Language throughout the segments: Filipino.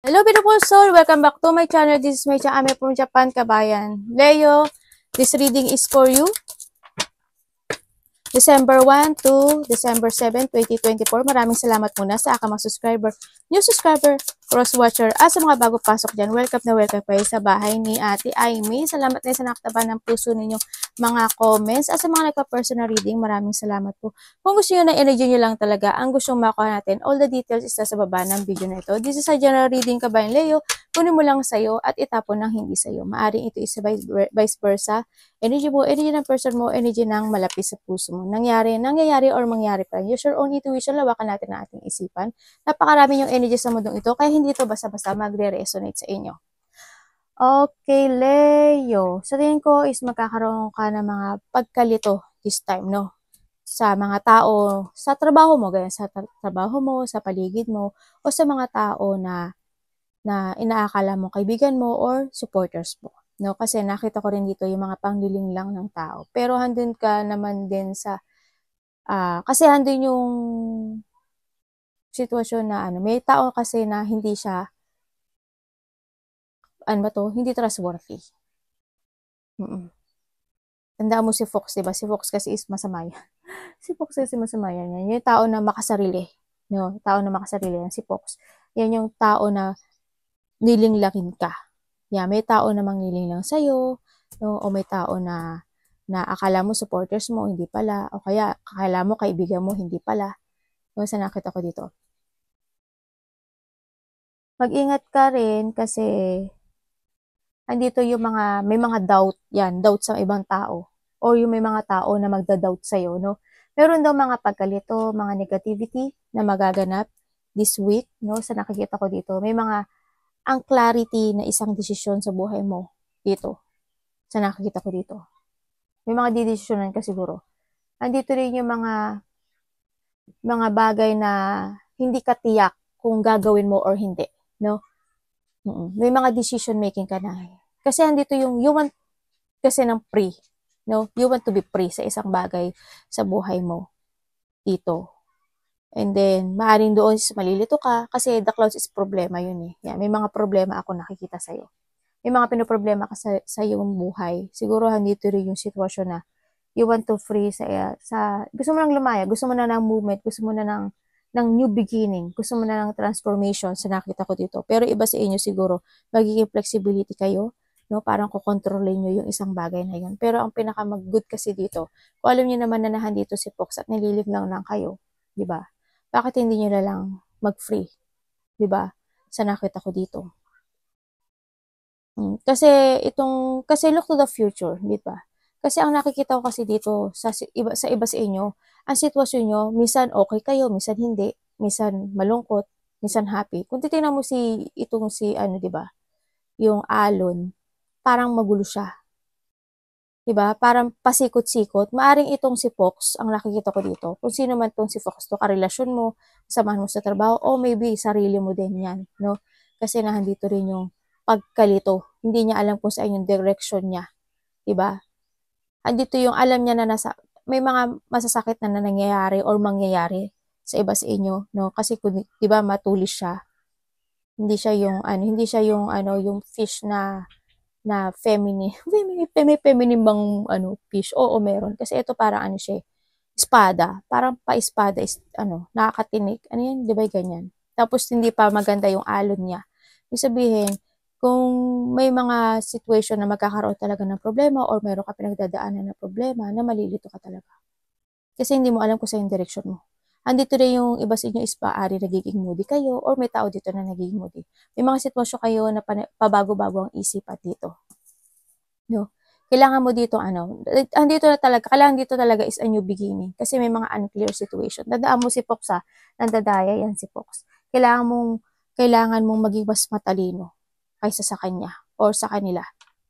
Hello beautiful soul! Welcome back to my channel. This is my channel from Japan, kabayan. Leo, this reading is for you. December 1 to December 7, 2024. Maraming salamat muna sa aking mga subscriber, new subscriber, cross-watcher, at sa mga bago pasok dyan. Welcome na welcome kayo sa bahay ni Ate Aimee. Salamat na sa nakataban ng puso ninyong mga comments. At sa mga nagpa-personal reading, maraming salamat po. Kung gusto nyo na energy nyo lang talaga, ang gustong makuha natin, all the details is sa baba ng video na ito. This is a general reading, kabayan Leo. Kunin mo lang sa'yo at itapon ng hindi sa'yo. Maaring ito is vice versa. Energy mo, energy ng person mo, energy ng malapit sa puso mo. Nangyayari or mangyari pa. Use your own intuition, lawakan natin ang ating isipan. Napakarami yung energy sa mundong ito, kaya hindi ito basta-basta magre-resonate sa inyo. Okay, Leo. Sa tingin ko is magkakaroon ka ng mga pagkalito this time, no? Sa mga tao, sa trabaho mo, ganyan, sa trabaho mo, sa paligid mo, o sa mga tao na inaakala mo kaibigan mo or supporters mo. No, kasi nakita ko rin dito yung mga pangliling lang ng tao. Pero handun ka naman din sa, kasi handun yung sitwasyon na may tao kasi na hindi siya, hindi trustworthy. Tandaan mo si Fox, diba? Si Fox kasi is masama yan. Si Fox kasi masama yan. Yung tao na makasarili. No, tao na makasarili yan, si Fox. Yan yung tao na nilinglakin ka. Yeah, may tao namang nilinglang sa'yo, no? O may tao na akala mo supporters mo, hindi pala. O kaya akala mo kaibigan mo, hindi pala. Yung sa nakita ko dito. Mag-ingat ka rin kasi andito yung may mga doubt yan, doubt sa ibang tao. O yung may mga tao na magda-doubt sa'yo, no? Meron daw mga pagkalito, mga negativity na magaganap this week, no? Sa nakikita ko dito. May mga ang clarity na isang desisyon sa buhay mo dito. Sa nakikita ko dito. May mga didesisyonan ka siguro. Andito rin yung mga bagay na hindi ka tiyak kung gagawin mo or hindi, no? May mga decision making ka na. Kasi andito yung you want kasi ng free, no? You want to be free sa isang bagay sa buhay mo dito. And then, maaaring doon malilito ka kasi the clouds is problema yun eh. Yeah, may mga problema ako nakikita sa'yo. May mga pinoproblema ka sa iyong buhay. Siguro handito rin yung sitwasyon na you want to free gusto mo nang lumaya, gusto mo na ng movement, gusto mo na ng new beginning, gusto mo na ng transformation sa nakita ko dito. Pero iba sa inyo siguro, magiging flexibility kayo, no? Parang kukontrolin nyo yung isang bagay na yun. Pero ang pinaka mag-good kasi dito, kung alam nyo naman na nahandito si Fox at nililiglang lang kayo, di ba? Bakit hindi nyo na lang mag-free? Diba? Sa nakita ko dito. Kasi look to the future, di ba? Kasi ang nakikita ko kasi dito sa iba sa inyo, ang sitwasyon nyo, minsan okay kayo, minsan hindi, minsan malungkot, minsan happy. Kung titingnan mo itong di ba? Yung alon, parang magulo siya. Diba? Parang pasikot-sikot. Maaring itong si Fox, ang nakikita ko dito. Kung sino man itong si Fox, to karelasyon mo, samahan mo sa trabaho, o maybe sarili mo din yan, no? Kasi nahandito rin yung pagkalito. Hindi niya alam kung saan yung direction niya. Diba? Andito yung alam niya na may mga masasakit na nangyayari or mangyayari sa iba sa inyo, no? Kasi diba matulis siya. Hindi siya yung fish na feminine. May feminine bang fish? Oo, meron. Kasi ito parang siya, espada. Parang pa-espada nakakatinik. Ano yan? Di ba ganyan? Tapos hindi pa maganda yung alon niya. Ibig sabihin, kung may mga situation na magkakaroon talaga ng problema or meron ka pinagdadaanan na problema, na malilito ka talaga. Kasi hindi mo alam kung saan yung direction mo. Andito rin yung iba sa inyo is paari nagiging moody kayo or may tao dito na nagiging moody. May mga sitwasyon kayo na pabago-bago ang isipan dito. No? Kailangan mo dito, kailangan dito talaga is a new beginning. Kasi may mga unclear situation. Dadaan mo si Fox nandadaya yan si Fox. Kailangan mong maging mas matalino kaysa sa kanya or sa kanila.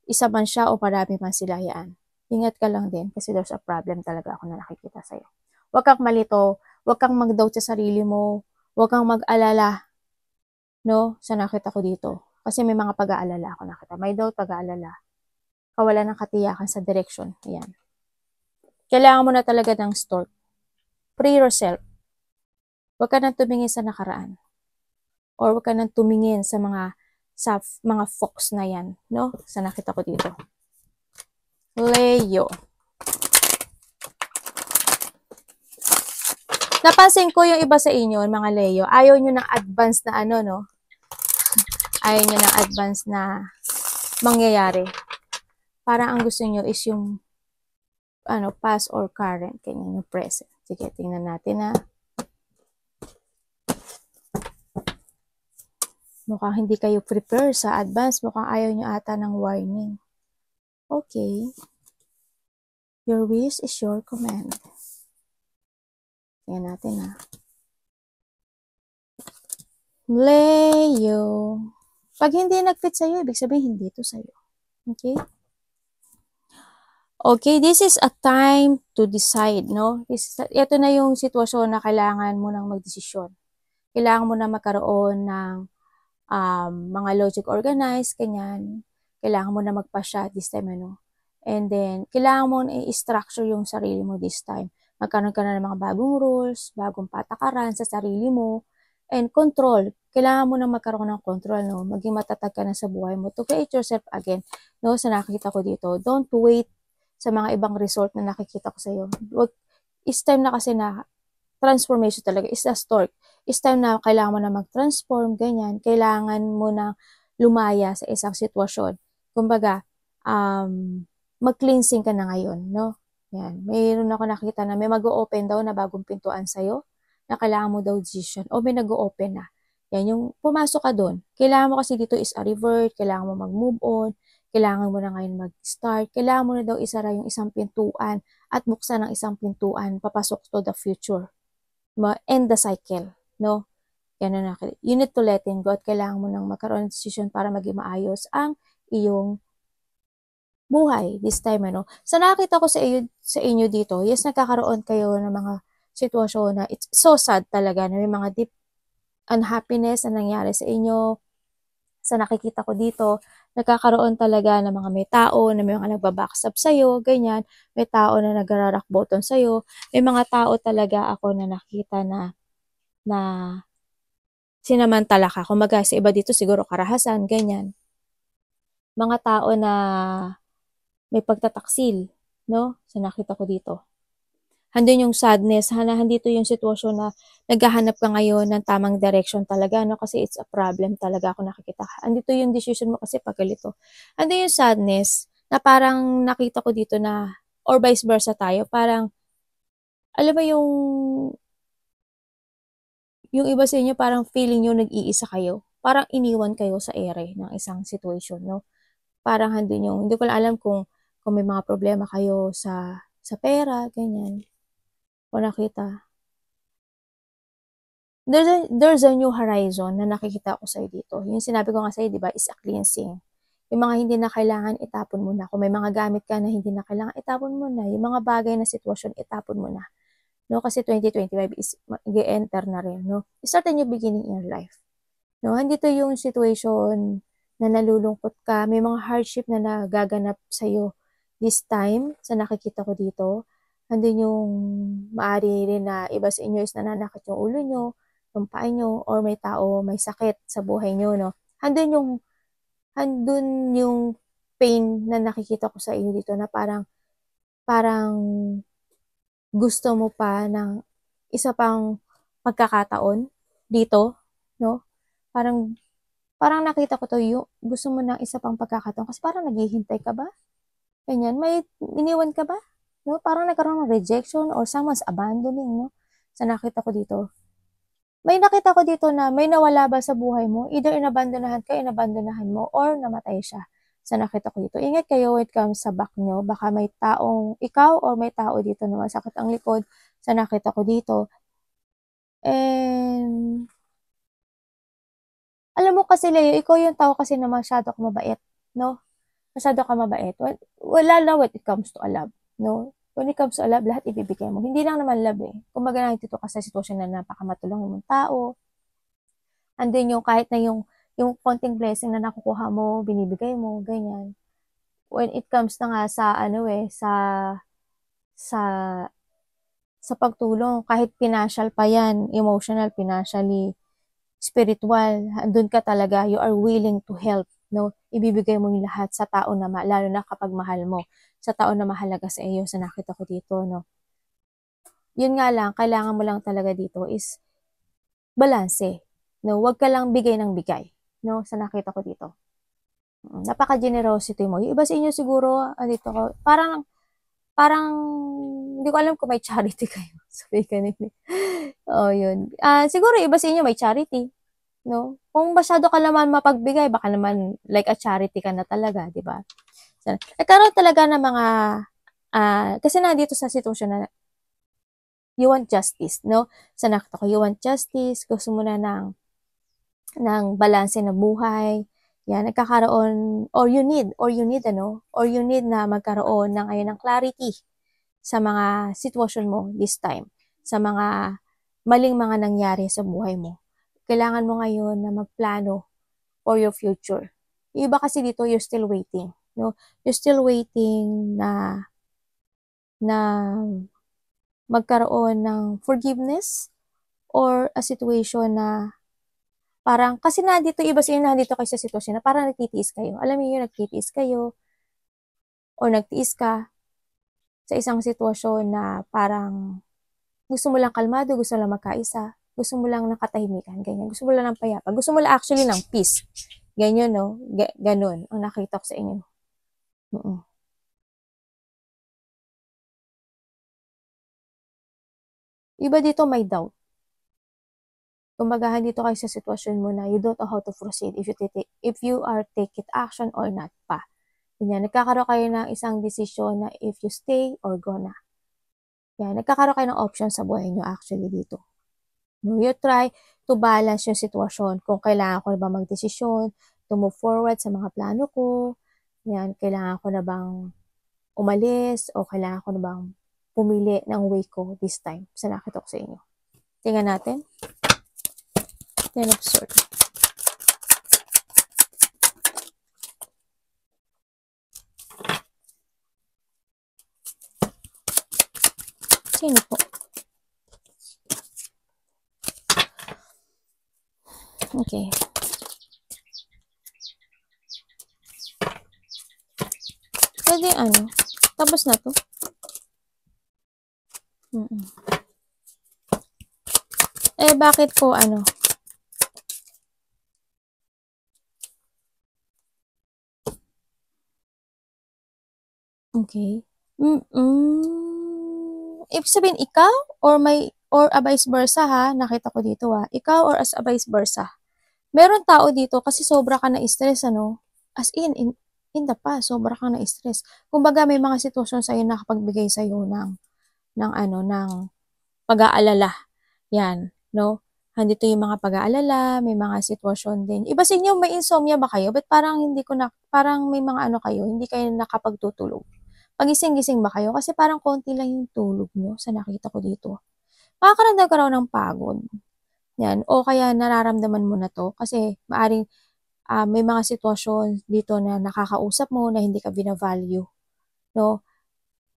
Isa man siya o marami man sila yan. Ingat ka lang din kasi there's a problem talaga ako na nakikita sa'yo. Huwag kang malito, huwag kang mag-doubt sa sarili mo, huwag kang mag-alala, no? Sa nakita ko dito. Kasi may mga pag-aalala ako nakita. May doubt, pag-aalala. Kawalan ng katiyakan sa direction. Ayan. Kailangan mo na talaga ng start. Free yourself. Huwag ka nang tumingin sa nakaraan. or wag ka nang tumingin sa mga fox na yan, no? Sa nakita ko dito. Leo. Napansin ko yung iba sa inyo, mga Leo, ayaw nyo ng advance na ano, no? Ayaw nyo ng advance na mangyayari. Parang ang gusto nyo is yung past or current, ganyan yung present. Sige, tingnan natin na. Mukhang hindi kayo prepare sa advance. Mukhang ayaw nyo ata ng warning. Okay. Your wish is your command. Tingnan natin ha. Leo. Pag hindi nag-fit sa'yo, ibig sabihin hindi ito sa'yo. Okay? Okay, this is a time to decide, no? Ito na yung sitwasyon na kailangan mo nang magdesisyon. Kailangan mo na magkaroon ng mga logic organized, ganyan. Kailangan mo na magpasya this time, ano? And then, kailangan mo na i-structure yung sarili mo this time. Magkaroon ka na ng mga bagong rules, bagong patakaran sa sarili mo, and control. Kailangan mo na magkaroon ng control, no? Maging matatag ka na sa buhay mo to create yourself again, no? Sa nakikita ko dito, don't wait sa mga ibang result na nakikita ko sa iyo. It's time na kasi na transformation talaga. It's a start. It's time na kailangan mo na mag-transform, ganyan. Kailangan mo na lumaya sa isang sitwasyon. Kumbaga, mag-cleansing ka na ngayon, no? Yan. Mayroon ako nakita na may mag-o-open daw na bagong pintuan sa'yo na kailangan mo daw decision o may nag-o-open na. Yan, yung pumasok ka doon. Kailangan mo kasi dito is a revert, kailangan mo mag-move on, kailangan mo na ngayon mag-start, kailangan mo na daw isara yung isang pintuan at buksan ang isang pintuan, papasok to the future. End the cycle, no? Yan na. You need to let in go at kailangan mo nang magkaroon ng decision para maging maayos ang iyong buhay this time, ano. Sa nakita ko sa inyo dito, yes, nagkakaroon kayo ng mga sitwasyon na it's so sad talaga na may mga deep unhappiness na nangyari sa inyo. Sa nakikita ko dito, nagkakaroon talaga ng mga may tao na may mga nagbabackstab sa'yo, ganyan. May tao na nagra-rock bottom sa'yo. May mga tao talaga ako na nakita na sinamantala ka. Kumbaga, sa iba dito siguro karahasan, ganyan. Mga tao na may pagtataksil, no? Sa nakita ko dito. Handun yung sadness, handito yung sitwasyon na naghahanap ka ngayon ng tamang direction talaga, no? Kasi it's a problem talaga ako nakikita. Andito yung decision mo kasi pag ganito. Andun yung sadness na parang nakita ko dito na, or vice versa tayo, parang, alam mo yung iba sa inyo parang feeling nyo nag-iisa kayo. Parang iniwan kayo sa ere ng isang situation, no? Parang handun yung, hindi ko lang alam kung may mga problema kayo sa pera, ganyan. O nakita. There's a new horizon na nakikita ko sa'yo dito. Yung sinabi ko nga sa'yo, di ba, is a cleansing. Yung mga hindi na kailangan, itapon mo na. Kung may mga gamit ka na hindi na kailangan, itapon mo na. Yung mga bagay na sitwasyon, itapon mo na. No? Kasi 2025 is mag-enter na rin. No? Start a new beginning in your life. No? Andito yung situation na nalulungkot ka. May mga hardship na nagaganap sa'yo this time sa nakikita ko dito. Andun yung maaari rin na iba sa inyo is nananakit yung ulo nyo, yung paa nyo, or may tao may sakit sa buhay nyo, no? Andun yung pain na nakikita ko sa inyo dito na parang gusto mo pa ng isa pang pagkakataon dito, no? Parang nakita ko to, yung gusto mo ng isa pang pagkakataon kasi parang naghihintay ka ba? Ganyan, may iniwan ka ba? No? Parang nagkaroon ng rejection or someone's abandoning, no? Sa nakita ko dito. May nakita ko dito na may nawala ba sa buhay mo? Either inabandonahan mo, or namatay siya. Sa nakita ko dito. Ingat kayo when it comes sa back nyo. Baka may taong ikaw or may tao dito na masakit ang likod. Sa nakita ko dito. And alam mo kasi, Leo, ikaw yung tao kasi na masyado ka mabait, no? Masyado ka mabait. Wala na when it comes to a love, no? When it comes to a love, lahat ibibigay mo. Hindi lang naman love eh. Kumbaga nakikita ka sa sitwasyon na napakamatulong mong tao. Andun yung kahit na yung konting blessing na nakukuha mo, binibigay mo, ganyan. When it comes na nga sa sa pagtulong, kahit financial pa yan, emotional, financially, spiritual, andun ka talaga, you are willing to help, no? Ibibigay mo yung lahat sa tao na, lalo na kapag mahal mo, sa tao na mahalaga sa iyo, sa nakita ko dito, no? Yun nga lang, kailangan mo lang talaga dito is balanse, no? Huwag ka lang bigay ng bigay, no? Sa nakita ko dito. Napaka-generosity mo. Yung iba sa inyo siguro, dito ko, parang, hindi ko alam kung may charity kayo. Sabi ka nila. Oh, yun. Siguro iba sa inyo may charity, no? Kung masyado ka naman mapagbigay, baka naman like a charity ka na talaga, di ba? So, nagkaroon talaga ng mga, kasi nandito sa sitwasyon na you want justice, no? Sa nakita ko, you want justice, gusto mo na ng balanse na buhay, yan, nagkakaroon, or you need na magkaroon ng ngayon ng clarity sa mga sitwasyon mo this time, sa mga maling mga nangyari sa buhay mo. Kailangan mo ngayon na magplano for your future. Yung iba kasi dito, you're still waiting, no? You're still waiting na magkaroon ng forgiveness or a situation na parang, kasi nandito, iba sa inyo nandito kayo sa sitwasyon na parang nagtitiis kayo. Alam niyo yun, nagtitiis kayo o nagtiis ka sa isang sitwasyon na parang gusto mo lang kalmado, gusto mo lang magkaisa, gusto mo lang nakatahimikan, ganyan. Gusto mo lang ng payapa. Gusto mo lang actually ng peace. Ganyan, no? Ganon ang nakita ko sa inyo. Iba dito may doubt. Kumbaga, dito kayo sa sitwasyon mo na you don't know how to proceed if you are taking action or not pa. Ganyan, nagkakaroon kayo ng isang desisyon na if you stay or go na. Yan, nagkakaroon kayo ng option sa buhay nyo actually dito. No, you try to balance yung sitwasyon. Kung kailangan ko na ba magdesisyon, to move forward sa mga plano ko, yan, kailangan ko na bang umalis o kailangan ko na bang pumili ng way ko this time sa nakita ko sa inyo. Tingnan natin. Ten of Swords. Sino po? Okay. Pwede tapos na to. Bakit po Okay. Ibig sabihin, ikaw or a vice versa ha, nakita ko dito ikaw or as a vice versa. Meron tao dito kasi sobra ka na stress as in the past, sobra ka na stress. Kumbaga may mga sitwasyon sa'yo na nakapagbigay sa'yo ng pag-aalala. Yan, no? Handito yung mga pag-aalala, may mga sitwasyon din. Iba sa inyo, may insomnia ba kayo? But parang parang may mga kayo, hindi kayo nakapagtutulog. Pagising-gising ba kayo? Kasi parang konti lang yung tulog nyo sa nakita ko dito. Makakaramdam ka raw ng pagod. Yan. O kaya nararamdaman mo na to kasi maaring may mga sitwasyon dito na nakakausap mo na hindi ka binavalue. No?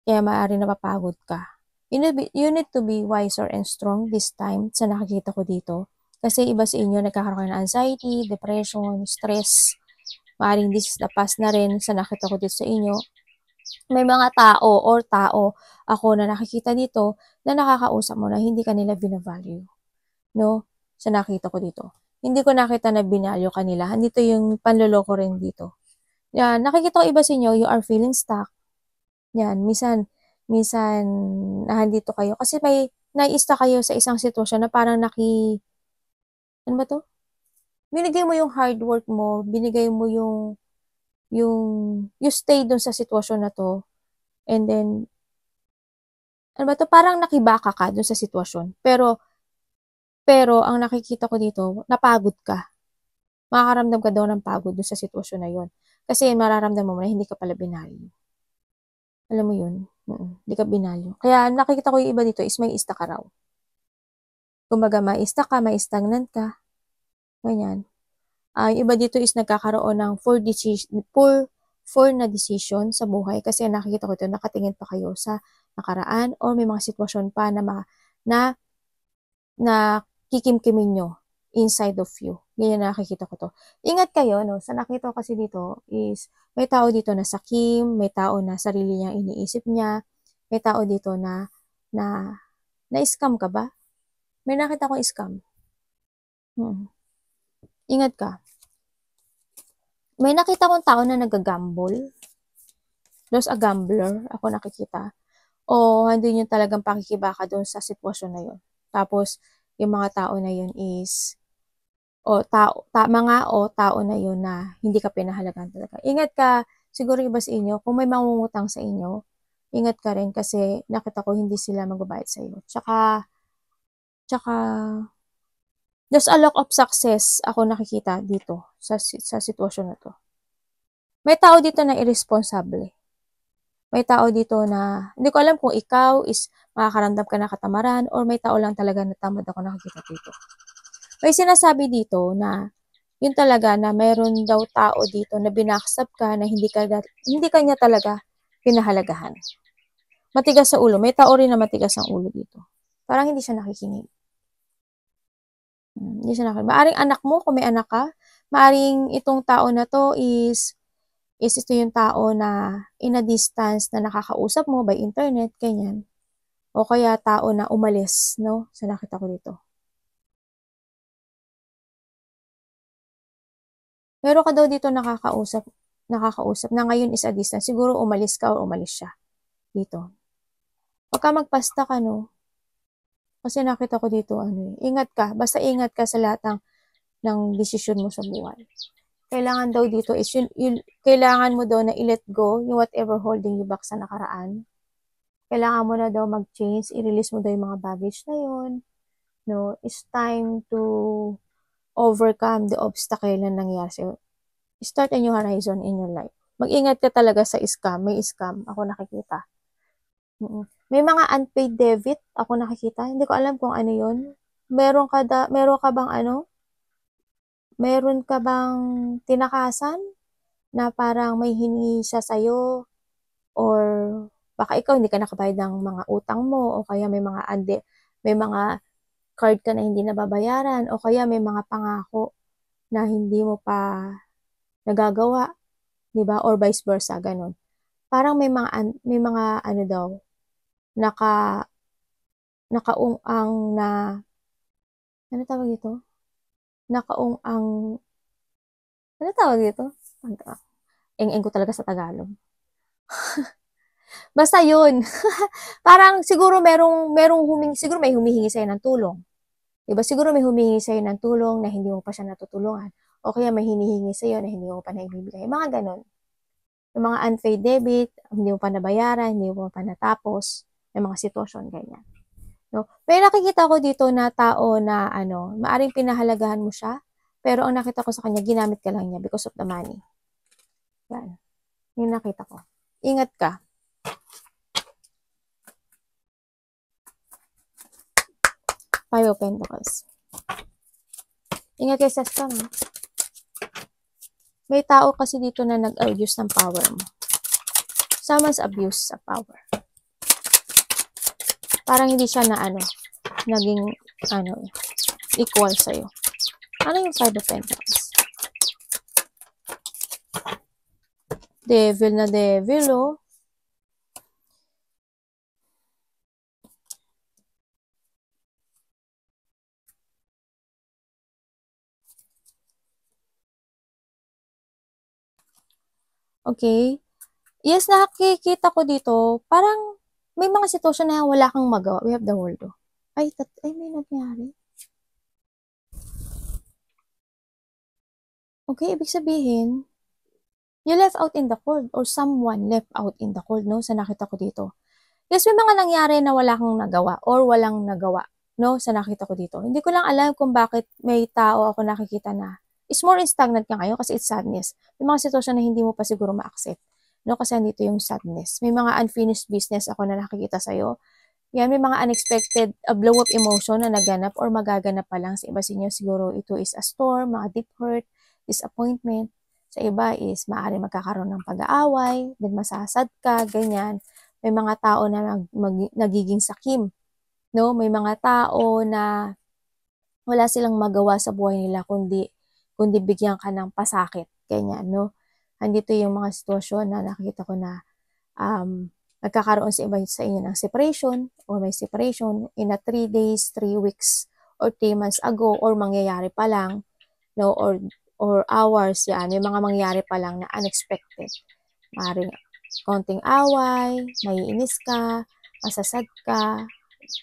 Kaya maaring napapagod ka. You need to be wiser and strong this time sa nakikita ko dito. Kasi iba sa inyo nagkakaroon ng anxiety, depression, stress. Maaring this is the past na rin sa nakita ko dito sa inyo. May mga tao ako na nakikita dito na nakakausap mo na hindi kanila binavalue. No? Sa nakita ko dito. Hindi ko nakita na binalyo kanila. Andito yung panloloko rin dito. Yan, nakikita ko iba sa inyo, you are feeling stuck. Yan, minsan nandito kayo. Kasi may nai-stuck kayo sa isang sitwasyon na parang ano ba to? Binigay mo yung hard work mo, binigay mo you stay dun sa sitwasyon na to. And then, ano ba to? Parang nakibaka ka dun sa sitwasyon. Pero, ang nakikita ko dito, napagod ka. Makakaramdam ka daw ng pagod dun sa sitwasyon na yun. Kasi mararamdam mo na hindi ka pala binalyo. Alam mo yun? Hindi ka binalyo. Kaya nakikita ko yung iba dito is may ista ka raw. Kumbaga, may ista ka, may stagnant ka. Ganyan. Yung iba dito is nagkakaroon ng poor na decision sa buhay kasi nakikita ko ito, nakatingin pa kayo sa nakaraan o may mga sitwasyon pa na kikimkimin nyo inside of you. Ganyan nakikita ko to. Ingat kayo, no? Sa nakita ko kasi dito is, may tao dito na sakim, may tao na sarili niyang iniisip niya, may tao dito na-scam ka ba? May nakita kong scam. Ingat ka. May nakita kong tao na nag-gamble. There's a gambler, ako nakikita. O hindi yun talagang pakikibaka doon sa sitwasyon na yun. Tapos, yung mga tao na yun is, tao na yun na hindi ka pinahalagan talaga. Ingat ka, siguro iba sa inyo, kung may mangungutang sa inyo, ingat ka rin kasi nakita ko hindi sila magbabayad sa iyo. Tsaka, there's a lot of success ako nakikita dito sa sitwasyon na to. May tao dito na irresponsible. May tao dito na, hindi ko alam kung ikaw is makakaramdam ka na katamaran or may tao lang talaga na tamad ako nakikita dito. May sinasabi dito na yun talaga na mayroon daw tao dito na binaksab ka na hindi ka niya talaga pinahalagahan. Matigas sa ulo. May tao rin na matigas ang ulo dito. Parang hindi siya nakikinig. Hindi siya nakikinig. Maaring anak mo, kung may anak ka, maaring itong tao na to is ito yung tao na in a distance na nakakausap mo by internet, ganyan. O kaya tao na umalis, no? Sa nakita ko dito. Meron ka daw dito nakakausap na ngayon is a distance. Siguro umalis ka o umalis siya dito. Huwag ka magpasta ka, no? Kasi nakita ko dito, ingat ka. Basta ingat ka sa lahat ng desisyon mo sa buhay. Kailangan daw dito is, kailangan mo daw na i-let go yung whatever holding you back sa nakaraan. Kailangan mo na daw mag-change, i-release mo daw yung mga baggage na yun. No? It's time to overcome the obstacle na nangyari sa'yo. Start a new horizon in your life. Mag-ingat ka talaga sa scam. May scam. Ako nakikita. May mga unpaid debit. Ako nakikita. Hindi ko alam kung ano yun. Meron ka bang tinakasan na parang may hiningi siya sa'yo or baka ikaw hindi ka nakabayad ng mga utang mo o kaya may mga card ka na hindi nababayaran o kaya may mga pangako na hindi mo pa nagagawa, 'di ba? Or vice versa, ganun. Parang may mga ano daw nakaung-ang na ano tawag dito? Nakaung-ang ano tawag dito? Eng-eng ko talaga sa Tagalog. Basta yun. Parang siguro siguro may humihingi sa'yo ng tulong. Diba? Siguro may humihingi sa'yo ng tulong na hindi mo pa siya natutulungan. O kaya may hinihingi sa'yo na hindi mo pa naibibigay. Mga ganon. Yung mga unpaid debit, hindi mo pa nabayaran, hindi mo pa natapos. May mga sitwasyon, ganyan. No? Pero nakikita ko dito na tao na maaring pinahalagahan mo siya, pero ang nakita ko sa kanya, ginamit ka lang niya because of the money. Yan. Yung nakita ko. Ingat ka. Five of Pentacles. Ingat kayo sa scam. May tao kasi dito na nag-abuse ng power mo. Someone's abuse sa power. Parang hindi siya naging equal sa'yo. Ano yung Five of Pentacles? Devil na devil, oh. Okay? Yes, nakikita ko dito, parang may mga sitwasyon na wala kang magawa. We have the world, oh. Ay, may nangyari. Okay, ibig sabihin, you left out in the cold or someone left out in the cold, no? Sa nakita ko dito. Yes, may mga nangyari na wala kang nagawa or walang nagawa, no? Sa nakita ko dito. Hindi ko lang alam kung bakit may tao ako nakikita na is more stagnant ka ngayon kasi it's sadness. May mga sitwasyon na hindi mo pa siguro ma-accept, no? Kasi andito yung sadness. May mga unfinished business ako na nakikita sa'yo. Yan, may mga unexpected blow-up emotion na naganap or magaganap pa lang. Sa iba sa inyo, siguro ito is a storm, mga deep hurt, disappointment. Sa iba is maaari magkakaroon ng pag-aaway, then masasad ka, ganyan. May mga tao na nagiging sakim, no? May mga tao na Wala silang magawa sa buhay nila kundi bigyan ka ng pasakit, ganyan, no? Andito yung mga sitwasyon na nakikita ko na nagkakaroon sa iba sa inyo ng separation or may separation in a 3 days, 3 weeks, or 3 months ago, or mangyayari pa lang, no? Or hours, yan. May mga mangyayari pa lang na unexpected. Maaaring konting away, maiinis ka, masasad ka,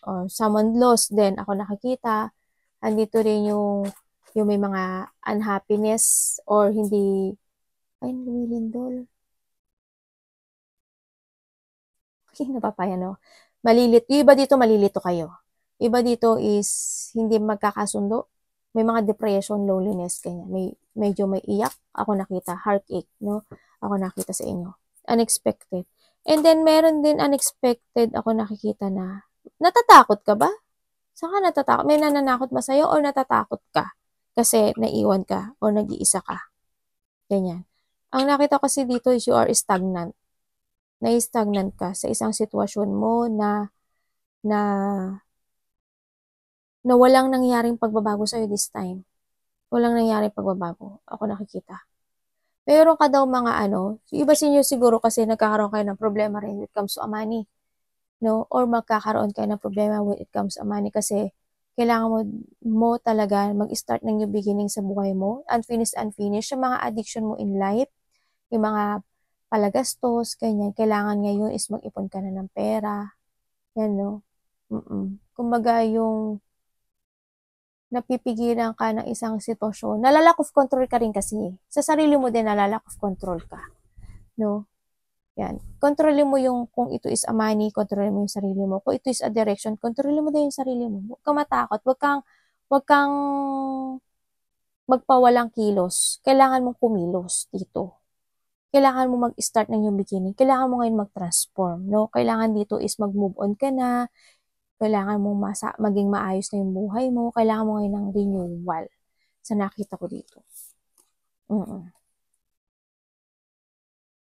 or someone lost din, ako nakikita. Andito rin yung may mga unhappiness or hindi, ay, Lindol. Okay, napapaya, no? Yung iba dito malilito kayo. Iba dito is hindi magkakasundo. May mga depression, loneliness, kanya. Medyo may iyak. Ako nakita, heartache, no? Ako nakita sa inyo. Unexpected. And then, meron din unexpected ako nakikita na, natatakot ka ba? Saan ka natatakot? May nananakot ba sa'yo or natatakot ka? Kasi naiwan ka or nag-iisa ka. Ganyan. Ang nakita kasi dito is you are stagnant. Na-stagnant ka sa isang sitwasyon mo na walang nangyaring pagbabago sa'yo this time. Walang nangyaring pagbabago. Ako nakikita. Meron ka daw mga iba sinyo siguro kasi nagkakaroon kayo ng problema rin when it comes to money. No? Or magkakaroon kayo ng problema when it comes to money kasi kailangan mo talaga mag-start ng new beginning sa buhay mo. Unfinished. Yung mga addiction mo in life, yung mga palagastos, ganyan. Kailangan ngayon is mag-ipon ka na ng pera. Yan, no? Kumbaga yung napipigilan ka ng isang sitwasyon, nalalack of control ka rin kasi. Sa sarili mo din, nalalack of control ka. No? Yan. Kontrolin mo yung, kung ito is a money, kontrolin mo yung sarili mo. Kung ito is a direction, kontrolin mo din yung sarili mo. Huwag kang matakot. Huwag kang magpawalang kilos. Kailangan mong kumilos dito. Kailangan mo mag-start ng yung beginning. Kailangan mo ngayon mag-transform. No? Kailangan dito is mag-move on ka na. Kailangan mong maging maayos na yung buhay mo. Kailangan mo ngayon ng renewal. Sa nakita ko dito.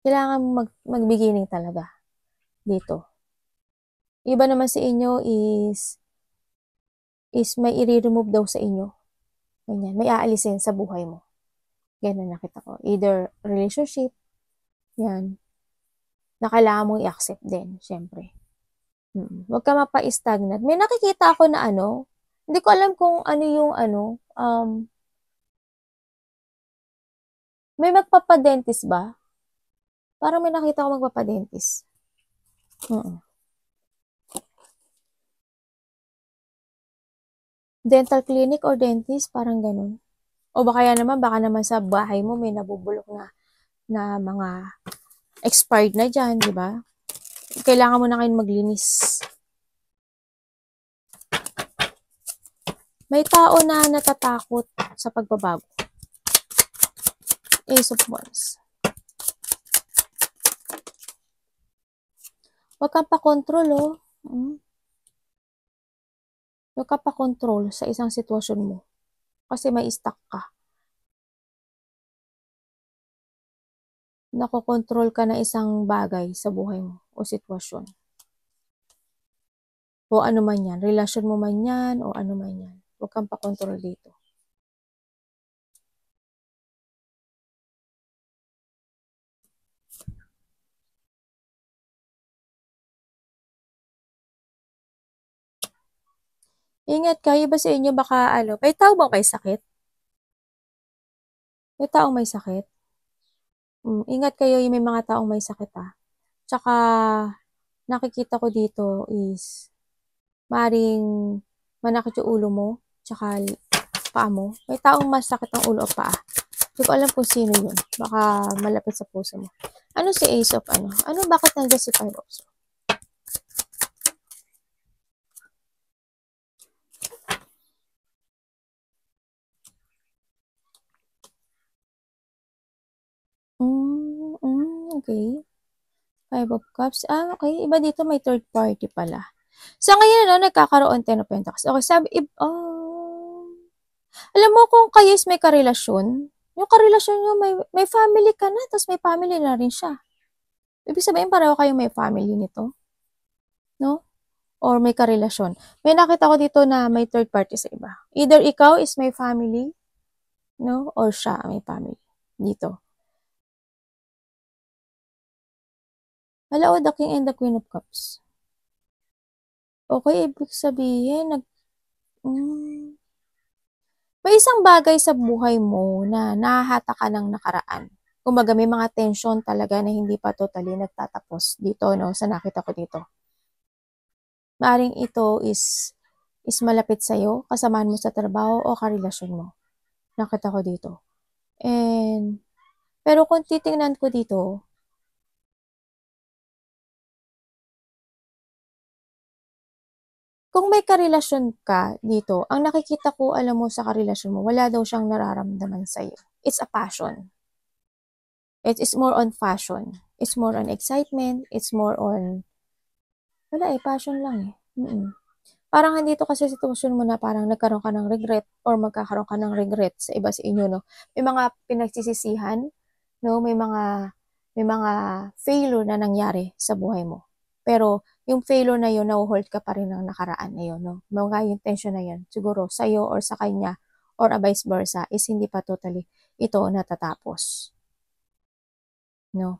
Kailangan mo mag-beginning talaga dito. Iba naman sa inyo is may i-remove daw sa inyo. Ganyan. May aalisin sa buhay mo. Ganyan nakita ko. Either relationship, yan, na kailangan mong i-accept din, syempre. Huwag ka mapa-stagnant. May nakikita ako na hindi ko alam kung ano yung may magpapadentist ba? Parang may nakita ko magpapadentist. Dental clinic or dentist, parang ganun. O baka naman sa bahay mo may nabubulok na mga expired na dyan, di ba? Kailangan mo na ngayon maglinis. May tao na natatakot sa pagbabago. Ace of Wands. Huwag kang pa-control, Huwag ka pa-control sa isang sitwasyon mo. Kasi may stuck ka. Nakokontrol ka na isang bagay sa buhay mo o sitwasyon. O ano man yan. Relasyon mo man yan o ano man yan. Huwag kang pa-control dito. Ingat kayo ba sa inyo baka may tao bang may sakit? May taong may sakit? Ingat kayo yung may mga taong may sakit Tsaka nakikita ko dito is maring manakit yung ulo mo tsaka paa mo. May taong masakit ang ulo o paa. Hindi ko alam kung sino yun. Baka malapit sa puso mo. Ano si Ace of bakit nandiyan si Five of Swords? Okay. Five of Cups. Okay. Iba dito may third party pala. Sa ngayon, nagkakaroon 10 of Pentacles. Okay, alam mo kung kayo is may karelasyon, yung karelasyon nyo, may family ka na, tapos may family na rin siya. Ibig sabihin, pareho kayong may family nito. No? or may karelasyon. May nakita ko dito na may third party sa iba. Either ikaw is may family, no? Or siya may family. Dito. Hala, the King and the Queen of Cups. Okay, ibig sabihin, may isang bagay sa buhay mo na nahahata ka ng nakaraan. Kumbaga, may mga tension talaga na hindi pa totally nagtatapos dito, no? Sa nakita ko dito. Maaring ito is malapit sa'yo, kasamahan mo sa trabaho o karelasyon mo. Nakita ko dito. Pero kung titingnan ko dito, kung may karelasyon ka dito, ang nakikita ko, alam mo, sa karelasyon mo, wala daw siyang nararamdaman sa'yo. It's a passion. It is more on passion. It's more on excitement. It's more on, passion lang eh. Parang andito kasi sitwasyon mo na parang nagkaroon ka ng regret or magkakaroon ka ng regret sa iba sa inyo, no? May mga pinagsisisihan, no? May mga failure na nangyari sa buhay mo. Pero yung failure na yun, na-hold ka pa rin ng nakaraan na yun, no? Mga yung tension na yun, siguro sa'yo or sa kanya or vice versa, is hindi pa totally ito natatapos. No?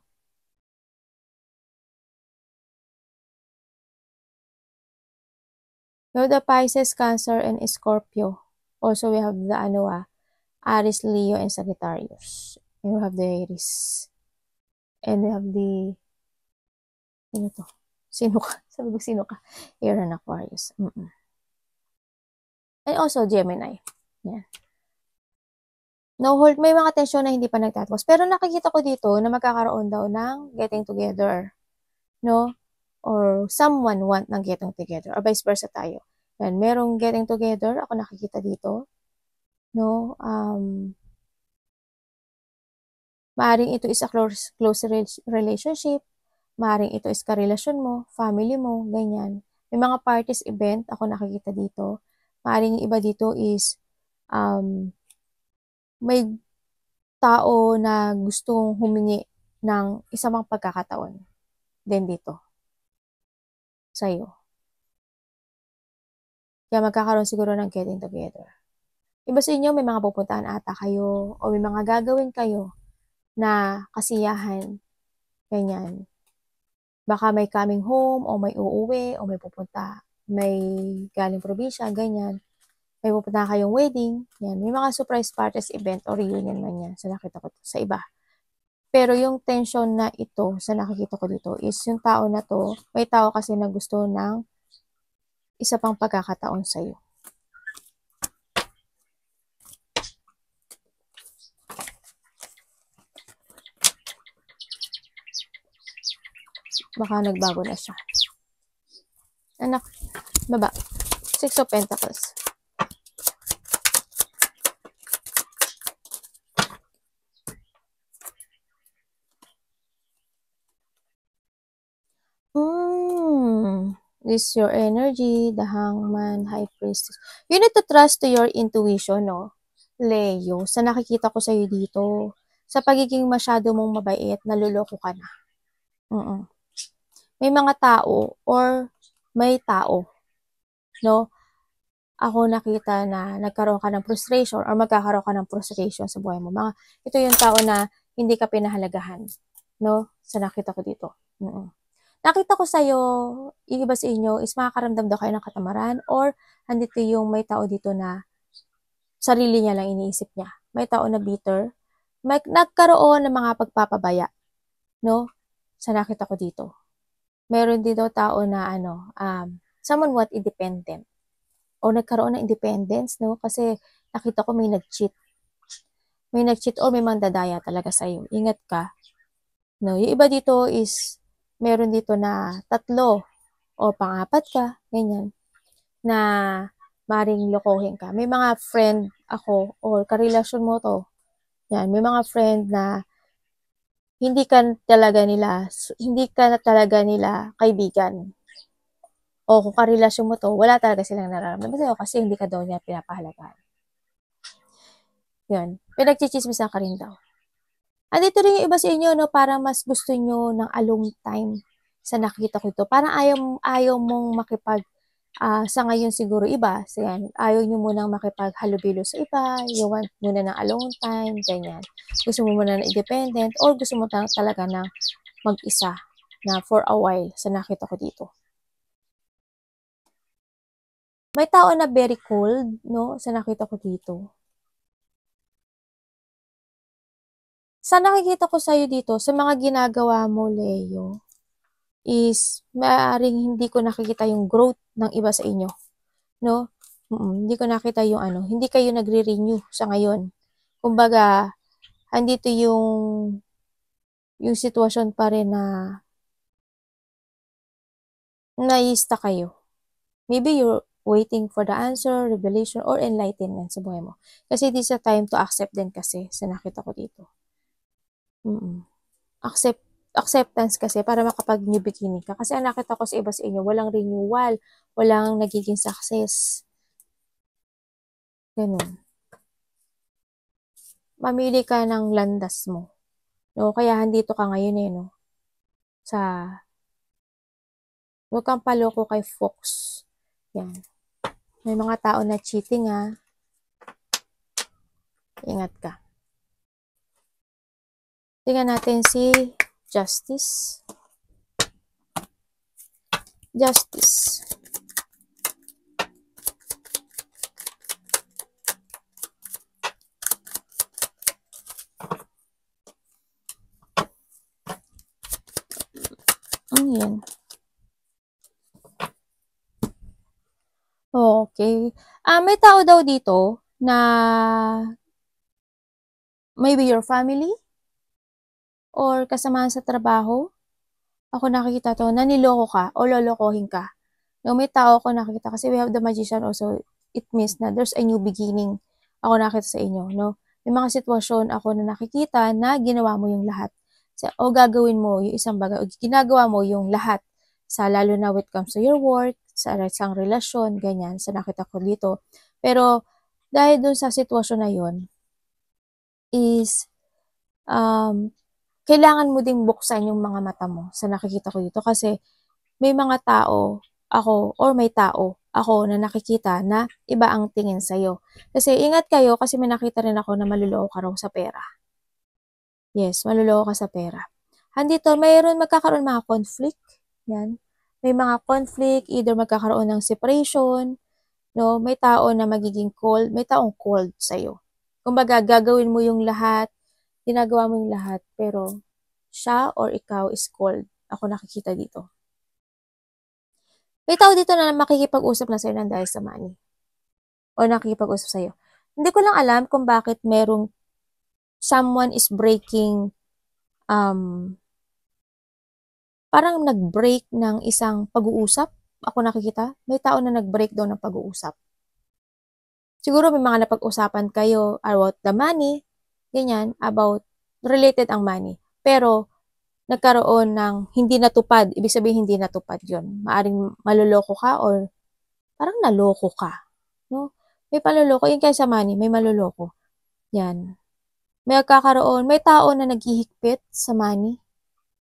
We have the Pisces, Cancer, and Scorpio. Also, we have the Aries, Leo, and Sagittarius. And we have the Aries. And we have the, sino to? Sino ka? Sabi ko, sino ka? Air and Aquarius. And also, Gemini. Yan. No hold, may mga tension na hindi pa nagtatapos. Pero nakikita ko dito na magkakaroon daw ng getting together. No? Or someone want ng getting together. Or vice versa tayo. Yan, merong getting together. Ako nakikita dito. No? Maaring ito is a close relationship. Maaring ito is karelasyon mo, family mo, ganyan. May mga parties event, ako nakikita dito. Maaring iba dito is, may tao na gustong humingi ng isa mang pagkakataon din dito sa'yo. Kaya magkakaroon siguro ng getting together. Iba sa inyo, may mga pupuntahan ata kayo o may mga gagawin kayo na kasiyahan, ganyan. Baka may coming home o may uuwi o may pupunta, may galing probinsya, ganyan. May pupunta kayong wedding, yan. May mga surprise parties, event o reunion man yan. So, nakita ko sa iba. Pero yung tension na ito, sa nakikita ko dito, is yung tao na to, may tao kasi na gusto ng isa pang pagkakataon sa'yo. Baka nagbago na siya. Anak, baba. 6 of Pentacles. This is your energy, the Hangman, High Priestess. You need to trust to your intuition, no? Leo, sa nakikita ko sa'yo dito, sa pagiging masyado mong mabait, naluloko ka na. May mga tao or may tao, no? Ako nakita na nagkaroon ka ng frustration or magkakaroon ka ng frustration sa buhay mo. Ito yung tao na hindi ka pinahalagahan, no? Sa nakita ko dito. Nakita ko sa'yo, yung iba sa inyo is makakaramdam daw kayo ng katamaran or andito yung may tao dito na sarili niya lang iniisip niya. May tao na bitter. Nagkaroon ng mga pagpapabaya, no? Sa nakita ko dito. Meron dito tao na someone what independent. O nagkaroon ng independence, no? Kasi nakita ko may nag-cheat. May nag-cheat o may mandadaya talaga sa'yo. Ingat ka. No? Yung iba dito is meron dito na 3 o pang-4 ka, ganyan, na maring lokohin ka. May mga friend ako or karelasyon mo to. Yan, may mga friend na hindi ka na talaga nila kaibigan. O kung karelasyon mo to, wala talaga silang nararamdaman sa'yo kasi hindi ka daw niya pinapahalagaan. Yan, pinagchichismisan ka rin daw. Andito rin yung iba sa inyo, no, parang mas gusto nyo ng alone time sa nakikita ko ito. Parang ayaw mong Sa ngayon siguro iba, so yan, ayaw nyo munang makipaghalubilo sa iba, you want muna ng alone time, ganyan. Gusto mo muna ng independent, or gusto mo talaga ng mag-isa na for a while sa nakita ko dito. May tao na very cold, no, sa nakita ko dito. Sa nakikita ko sa'yo dito, sa mga ginagawa mo, Leo, is maaaring hindi ko nakikita yung growth ng iba sa inyo, no? Hindi ko nakita yung hindi kayo nagre-renew sa ngayon. Kumbaga, andito yung sitwasyon pa rin na naista kayo. Maybe you're waiting for the answer, revelation, or enlightenment sa buhay mo. Kasi this is a time to accept din kasi sa nakita ko dito. Acceptance kasi para makapag-new beginning ka. Kasi ang nakita ko sa iba sa inyo, walang renewal, walang nagiging success. Ganun. Mamili ka ng landas mo. No? Kaya andito ka ngayon no? Huwag kang paloko kay Fox. Yan. May mga tao na cheating Ingat ka. Tingnan natin si Justice. Justice. Ano yan? Okay. May tao daw dito na maybe your family or kasamahan sa trabaho. Ako nakikita to, naniloko ka o lolokohin ka. No, may tao ako nakikita kasi we have the magician also. It means na there's a new beginning. Ako nakita sa inyo, no? May mga sitwasyon ako na nakikita na ginawa mo yung lahat. O gagawin mo yung isang bagay, o ginagawa mo yung lahat. Lalo na when it comes to your work, sa isang relasyon, ganyan, sa nakita ko dito. Pero, dahil dun sa sitwasyon na yun, is, kailangan mo ding buksan yung mga mata mo sa nakikita ko dito. Kasi, may mga tao, ako, or may tao, ako na nakikita na iba ang tingin sa'yo. Kasi, ingat kayo kasi may nakita rin ako na maluloko ka raw sa pera. Yes, maluloko ka sa pera. Andito, magkakaroon mga conflict. Yan. May mga conflict, either magkakaroon ng separation, no? May tao na magiging cold, may taong cold sa'yo. Kumbaga, gagawin mo yung lahat, ginagawa mo yung lahat, pero siya or ikaw is cold. Ako nakikita dito. May tao dito na makikipag-usap na sa'yo ng dahil sa money. O nakikipag-usap sa'yo. Hindi ko lang alam kung bakit merong someone is breaking parang nag-break ng isang pag-uusap. Ako nakikita, may tao na nag-break daw ng pag-uusap. Siguro may mga napag-usapan kayo about the money, ganyan, about related ang money. Pero, nagkaroon ng hindi natupad. Ibig sabihin, hindi natupad yon. Maaring maluloko ka or parang naloko ka. No? May paluloko. Yun kaya sa money, may maluloko. Yan. May tao na naghihigpit sa money.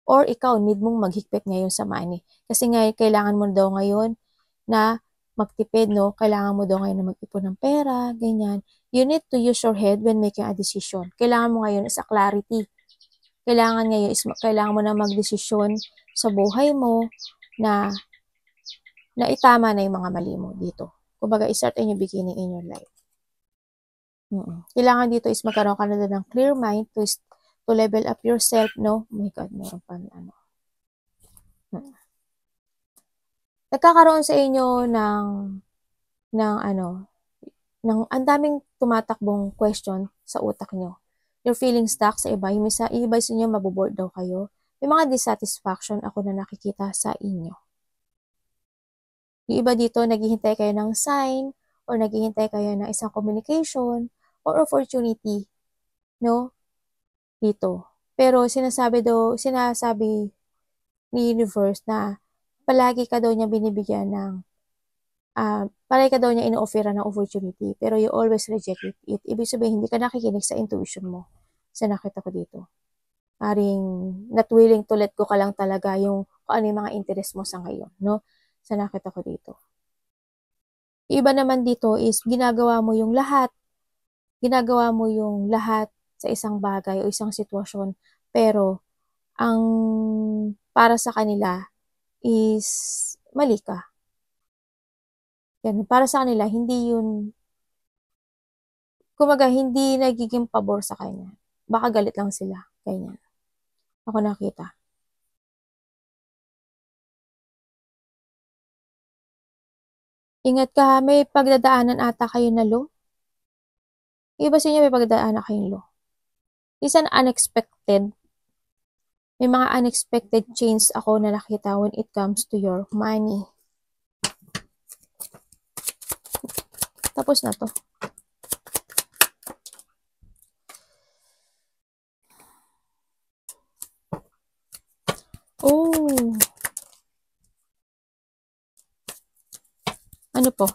Or ikaw, need mong maghigpit ngayon sa money. Kasi nga, kailangan mo daw ngayon na magtipid, no? Kailangan mo daw ngayon na mag-ipon ng pera, ganyan. You need to use your head when making a decision. Kailangan mo ngayon is a clarity. Kailangan mo na magdesisyon sa buhay mo na itama na yung mga mali mo dito. Kumbaga, i-start a new beginning in your life. Kailangan dito is magkaroon ka na ng clear mind to level up yourself, no? Oh my God, meron pa Nagkakaroon sa inyo ng ang daming tumatakbong question sa utak nyo. You're feeling stuck sa iba. Yung iba sa inyo, maboboard daw kayo. May mga dissatisfaction ako na nakikita sa inyo. Yung iba dito, naghihintay kayo ng sign or naghihintay kayo ng isang communication or opportunity, no? Dito. Pero sinasabi ni universe na palagi ka daw niya binibigyan ng palagi ka daw niya ino-offera ng opportunity pero you always reject it. Ibig sabihin, hindi ka nakikinig sa intuition mo. Sa nakita ko dito. Paring not willing to let go ka lang talaga yung kung ano yung mga interest mo sa ngayon, no? Sa nakita ko dito. Iba naman dito is ginagawa mo yung lahat. Ginagawa mo yung lahat sa isang bagay o isang sitwasyon, pero ang para sa kanila is mali ka. Yan, para sa kanila hindi yun, kumbaga hindi nagiging pabor sa kanya. Baka galit lang sila, ganyan. Ako nakita. Ingat ka ha, may pagdadaanan ata kayo na low. Iba sa inyo may pagdadaanan kayong low. Is an unexpected. May mga unexpected change ako na nakita when it comes to your money. Tapos na to. Oh. Ano po?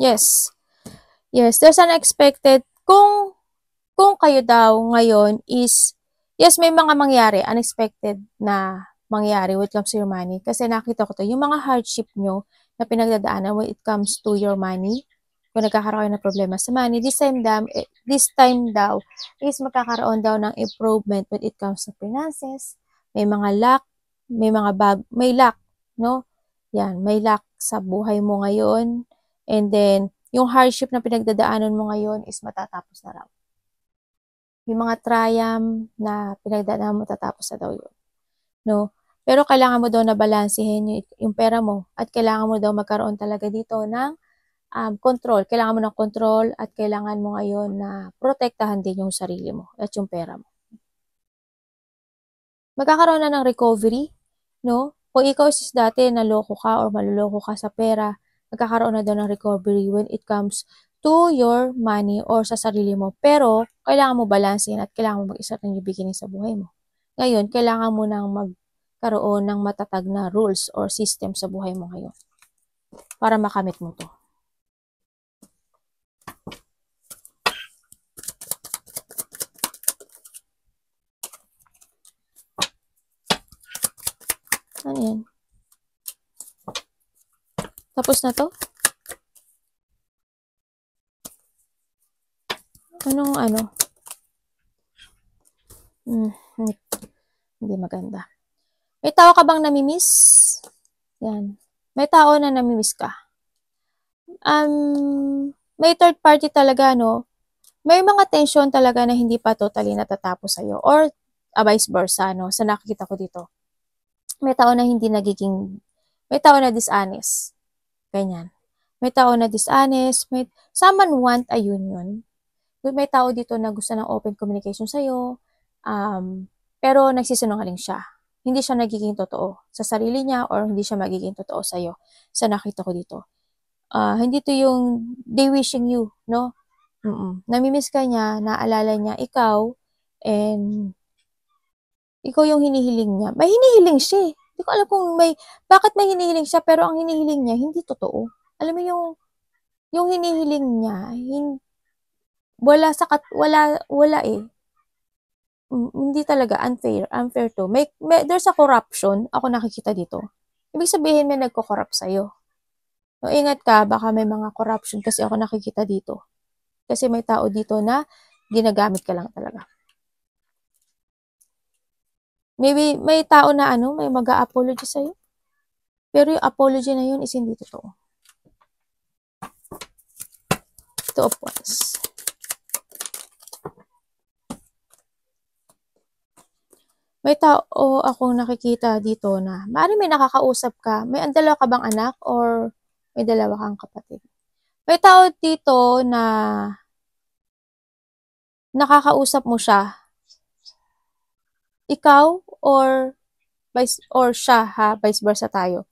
Yes. Yes, there's unexpected. Kung kayo daw ngayon is, yes, may mga mangyari, unexpected na mangyari when it comes to your money. Kasi nakita ko to, yung mga hardship nyo na pinagdadaanan when it comes to your money, kung nagkakaroon ng problema sa money, this time daw is magkakaroon daw ng improvement when it comes to finances. May mga luck, may luck, no? Yan, may luck sa buhay mo ngayon. And then, yung hardship na pinagdadaanan mo ngayon is matatapos na raw. Yung mga triumph na pinagdadaanan mo, tatapos na daw yun. No? Pero kailangan mo daw na balansehin yung pera mo at kailangan mo daw magkaroon talaga dito ng control. Kailangan mo ng control at kailangan mo ngayon na protektahan din yung sarili mo at yung pera mo. Magkakaroon na ng recovery, no? Kung ikaw is dati naloko ka or maluloko ka sa pera, magkakaroon na daw ng recovery when it comes to your money or sa sarili mo. Pero, kailangan mo balansin at kailangan mo mag-isip ng new beginning sa buhay mo. Ngayon, kailangan mo nang magkaroon ng matatag na rules or system sa buhay mo ngayon para makamit mo to. Ano yan? Tapos na to? Anong ano? Hindi maganda. May tao ka bang namimiss? Yan. May tao na namimiss ka. May third party talaga, no? May mga tension talaga na hindi pa totally natatapos sa'yo. Or vice versa, no? Sa nakikita ko dito. May tao na may tao na dishonest. Ganyan. May tao na dishonest. Someone want a union. May tao dito na gusto ng open communication sa'yo. Pero nagsisinungaling siya. Hindi siya nagiging totoo sa sarili niya or hindi siya magiging totoo sa'yo. Sa nakita ko dito. Hindi to yung they wishing you, no? Namimiss ka niya, naalala niya ikaw, and ikaw yung hinihiling niya. May hinihiling siya eh. Hindi ko alam kung bakit may hinihiling siya, pero ang hinihiling niya, hindi totoo. Alam mo yung hinihiling niya, wala eh. Hindi talaga, unfair to. There's a corruption, ako nakikita dito. Ibig sabihin may nagko-corrupt sa'yo. So, ingat ka, baka may mga corruption kasi ako nakikita dito. Kasi may tao dito na ginagamit ka lang talaga. Maybe may tao na may mag-a-apology sa'yo. Pero yung apology na yun is hindi totoo. Two of Wands. May tao akong nakikita dito na maaaring may nakakausap ka. May dalawa ka bang anak or may dalawa kang kapatid? May tao dito na nakakausap mo siya. Ikaw or siya ha, vice versa tayo.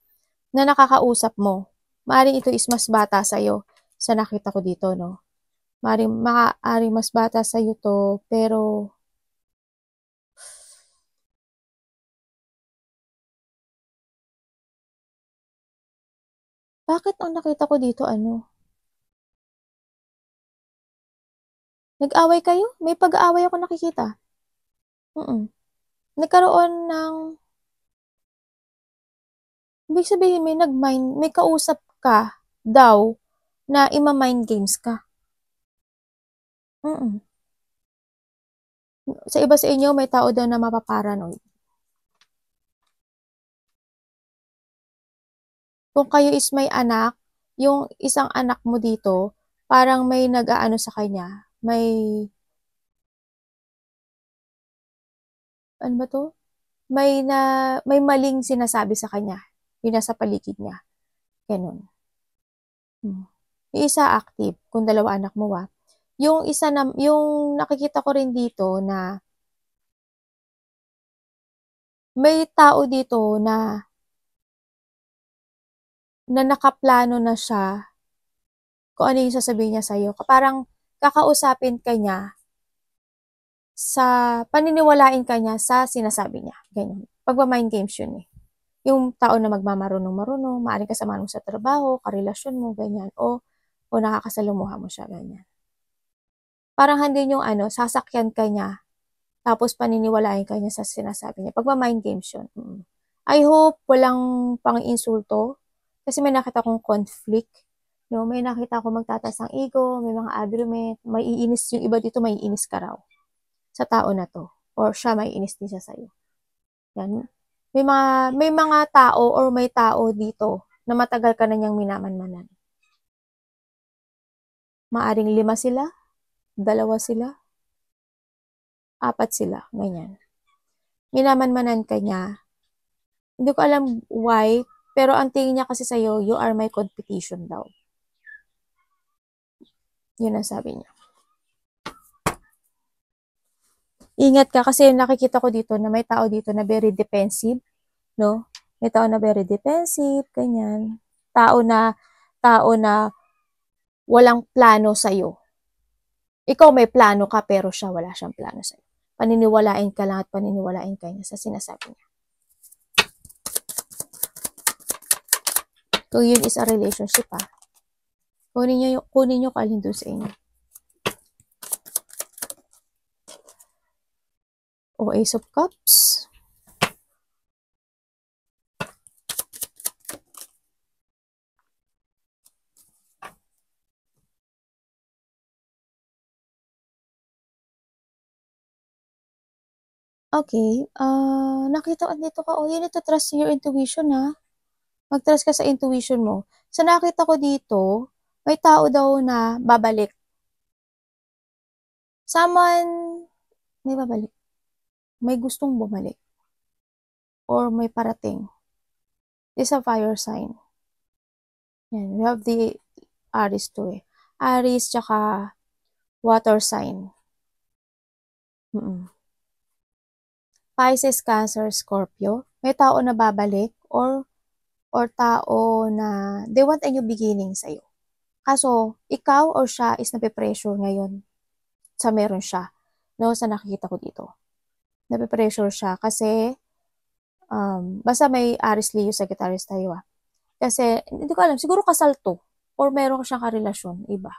Na nakakausap mo. Maaaring ito is mas bata sa'yo sa nakita ko dito, no? Maaaring mas bata sa'yo to, pero bakit ang nakita ko dito nag-away kayo? May pag-aaway ako nakikita. Nagkaroon ng Ibig sabihin may kausap ka daw na ima-mind games ka. Sa iba sa inyo, may tao daw na mapaparanoid. Kung kayo is may anak, yung isang anak mo dito, parang may nag-aano sa kanya, ano ba to? May maling sinasabi sa kanya, yung nasa paligid niya. Ganun. Yung isa active, kung dalawa anak mo yung nakikita ko rin dito na may tao dito na nakaplano na siya kung ano yung sasabihin niya sa'yo. Parang kakausapin ka niya paniniwalain ka niya sa sinasabi niya. Ganyan. Pagma-mind games yun eh. Yung tao na magmamarunong-marunong, maaaring kasama mo sa trabaho, karelasyon mo, ganyan. O nakakasalumuha mo siya, ganyan. Parang handin yung sasakyan ka niya, tapos paniniwalain ka niya sa sinasabi niya. Pagma-mind games yun. I hope walang pang-insulto, kasi may nakita kong conflict. No, may nakita ko magtataas ng ego, may mga argument, may iinis yung iba dito, may iinis ka raw sa tao na to. Or siya, may inis din siya sa'yo. Yan. May mga tao or may tao dito na matagal ka na niyang minamanmanan. Maaring 5 sila, 2 sila, 4 sila, ganyan. Minamanmanan ka niya. Hindi ko alam why, pero ang tingin niya kasi sa'yo, you are my competition daw. Yun ang sabi niya. Ingat ka kasi nakikita ko dito na may tao dito na very defensive, no? May tao na very defensive, ganyan. Tao na walang plano sa'yo. Ikaw may plano ka pero siya wala siyang plano sa'yo. Paniniwalain ka lang at paniniwalain ka niya sa sinasabi niya. Kung yun is a relationship kunin nyo kalhin doon sa inyo. O Ace of Cups. Okay, nakita ko dito ka, you need to trust your intuition Mag-trust ka sa intuition mo. So nakita ko dito, may tao daw na babalik. May babalik. May gustong bumalik. Or may parating. This is a fire sign. Yan, we have the Aries too Aries tsaka water sign. Pisces, Cancer, Scorpio. May tao na babalik or tao na they want a new beginning sa'yo. Kaso, ikaw or siya is nape-pressure ngayon sa meron siya. No, sa nakikita ko dito. Nape-pressure siya kasi basta may Aries, Leo, Sagittarius tayo Kasi, hindi ko alam, siguro kasal to. Or meron siyang karelasyon, iba.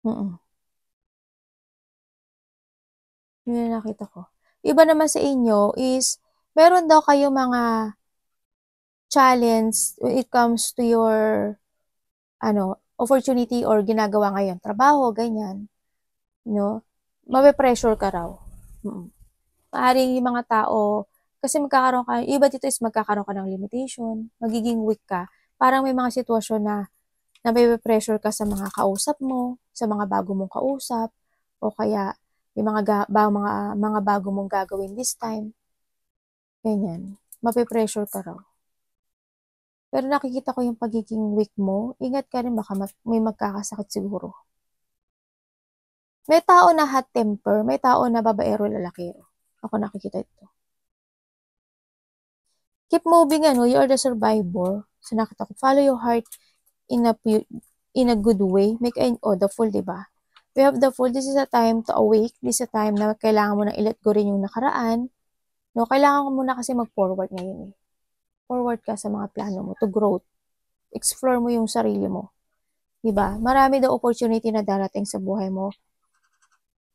Yun yung nakita ko. Iba naman sa inyo is, meron daw kayo mga challenge when it comes to your opportunity or ginagawa ngayon. Trabaho, ganyan. No? Mape-pressure ka raw. Maaring yung mga tao, kasi iba dito is magkakaroon ka ng limitation, magiging weak ka. Parang may mga sitwasyon na mape-pressure ka sa mga kausap mo, sa mga bago mong kausap, o kaya yung mga bago mong gagawin this time. Ganyan. Mape-pressure ka raw. Pero nakikita ko yung pagiging weak mo. Ingat ka rin, baka may magkakasakit siguro. May tao na hot temper, may tao na babaero, lalakero. Ako nakikita ito. Keep moving, you are the survivor. So nakita ko, follow your heart in a good way. The Fool, diba? We have the Fool. This is a time to awake. This is a time na kailangan mo na i-let go rin yung nakaraan. No, kailangan ko muna kasi mag-forward ngayon Forward ka sa mga plano mo to growth. Explore mo yung sarili mo. Diba? Marami daw opportunity na darating sa buhay mo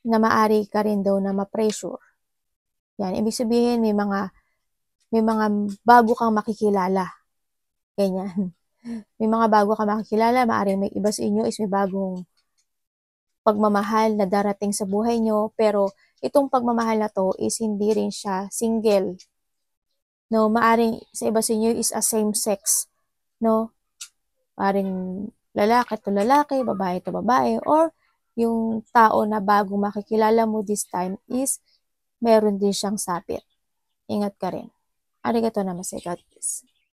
na maari ka rin daw na ma-pressure. Yan, ibig sabihin may mga bago kang makikilala. ganyan. May mga bago ka makikilala, maaaring may iba sa inyo is may bagong pagmamahal na darating sa buhay nyo, pero itong pagmamahal na to is hindi rin siya single, no? Maaaring sa iba sa inyo is a same sex, no? Maaaring lalaki to lalaki, babae to babae, or yung tao na bago makikilala mo this time is meron din siyang sapit. Ingat ka rin. Arigato namaste, God bless.